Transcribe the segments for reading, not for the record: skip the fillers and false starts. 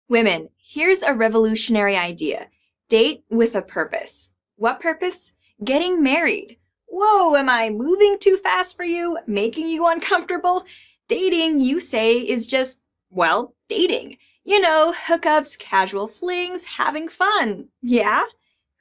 Women, here's a revolutionary idea. Date with a purpose. What purpose? Getting married. Whoa, am I moving too fast for you? Making you uncomfortable? Dating, you say, is just, well, dating. You know, hookups, casual flings, having fun. Yeah?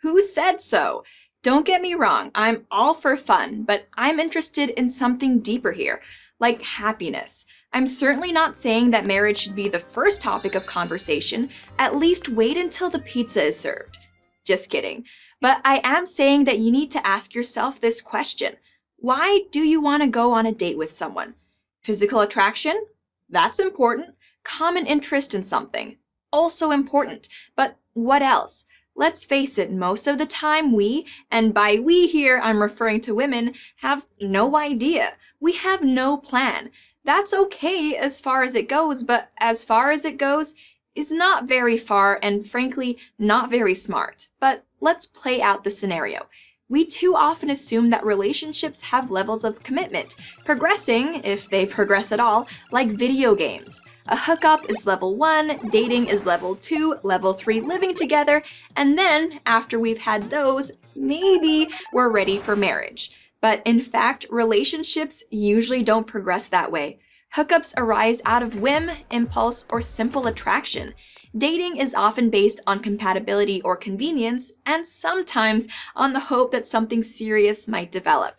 Who said so? Don't get me wrong, I'm all for fun, but I'm interested in something deeper here, like happiness. I'm certainly not saying that marriage should be the first topic of conversation. At least wait until the pizza is served. Just kidding. But I am saying that you need to ask yourself this question. Why do you want to go on a date with someone? Physical attraction? That's important. Common interest in something? Also important. But what else? Let's face it, most of the time we, and by we here I'm referring to women, have no idea. We have no plan. That's okay as far as it goes, but as far as it goes is not very far and frankly not very smart. But let's play out the scenario. We too often assume that relationships have levels of commitment, progressing, if they progress at all, like video games. A hookup is level 1, dating is level 2, level 3 living together, and then, after we've had those, maybe we're ready for marriage. But in fact, relationships usually don't progress that way. Hookups arise out of whim, impulse, or simple attraction. Dating is often based on compatibility or convenience, and sometimes on the hope that something serious might develop.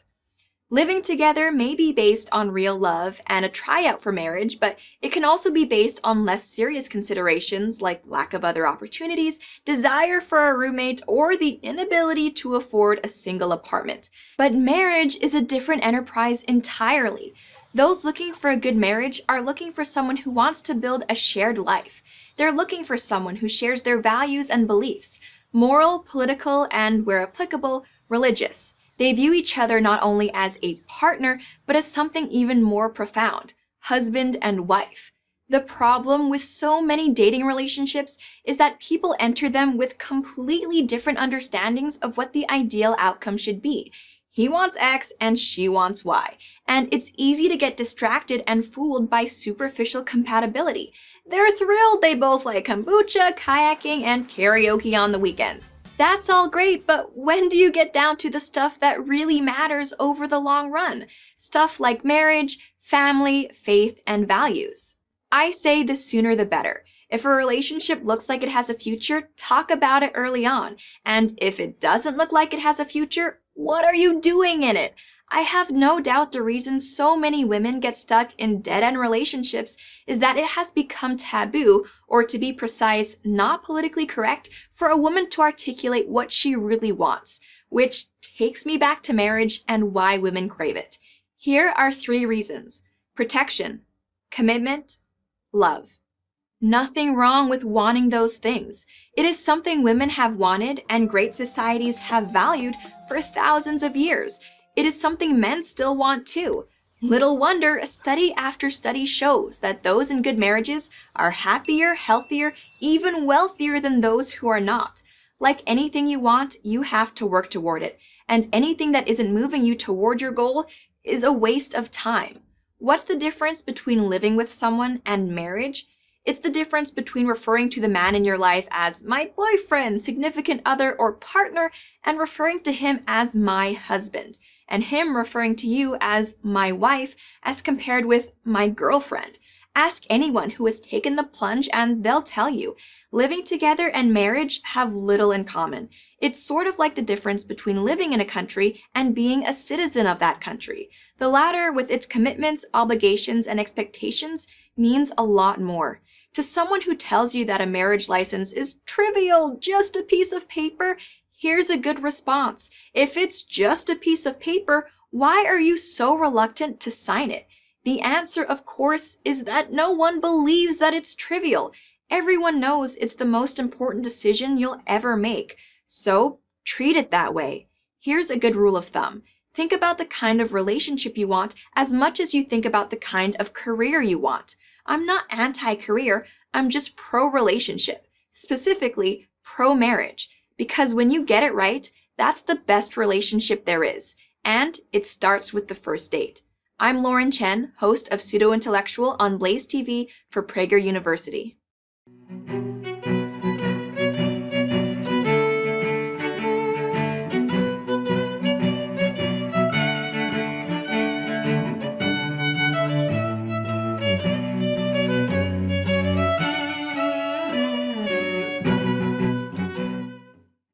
Living together may be based on real love and a tryout for marriage, but it can also be based on less serious considerations like lack of other opportunities, desire for a roommate, or the inability to afford a single apartment. But marriage is a different enterprise entirely. Those looking for a good marriage are looking for someone who wants to build a shared life. They're looking for someone who shares their values and beliefs, moral, political, and, where applicable, religious. They view each other not only as a partner, but as something even more profound, husband and wife. The problem with so many dating relationships is that people enter them with completely different understandings of what the ideal outcome should be. He wants X and she wants Y, and it's easy to get distracted and fooled by superficial compatibility. They're thrilled they both like kombucha, kayaking, and karaoke on the weekends. That's all great, but when do you get down to the stuff that really matters over the long run? Stuff like marriage, family, faith, and values. I say the sooner the better. If a relationship looks like it has a future, talk about it early on. And if it doesn't look like it has a future, what are you doing in it? I have no doubt the reason so many women get stuck in dead-end relationships is that it has become taboo, or to be precise, not politically correct, for a woman to articulate what she really wants, which takes me back to marriage and why women crave it. Here are 3 reasons: protection, commitment, love. Nothing wrong with wanting those things. It is something women have wanted and great societies have valued for thousands of years. It is something men still want too. Little wonder study after study shows that those in good marriages are happier, healthier, even wealthier than those who are not. Like anything you want, you have to work toward it, and anything that isn't moving you toward your goal is a waste of time. What's the difference between living with someone and marriage? It's the difference between referring to the man in your life as my boyfriend, significant other, or partner, and referring to him as my husband, and him referring to you as my wife as compared with my girlfriend. Ask anyone who has taken the plunge and they'll tell you, living together and marriage have little in common. It's sort of like the difference between living in a country and being a citizen of that country. The latter, with its commitments, obligations, and expectations, means a lot more. To someone who tells you that a marriage license is trivial, just a piece of paper, here's a good response. If it's just a piece of paper, why are you so reluctant to sign it? The answer, of course, is that no one believes that it's trivial. Everyone knows it's the most important decision you'll ever make. So, treat it that way. Here's a good rule of thumb. Think about the kind of relationship you want as much as you think about the kind of career you want. I'm not anti-career, I'm just pro-relationship, specifically pro-marriage, because when you get it right, that's the best relationship there is, and it starts with the first date. I'm Lauren Chen, host of Pseudo Intellectual on Blaze TV for Prager University.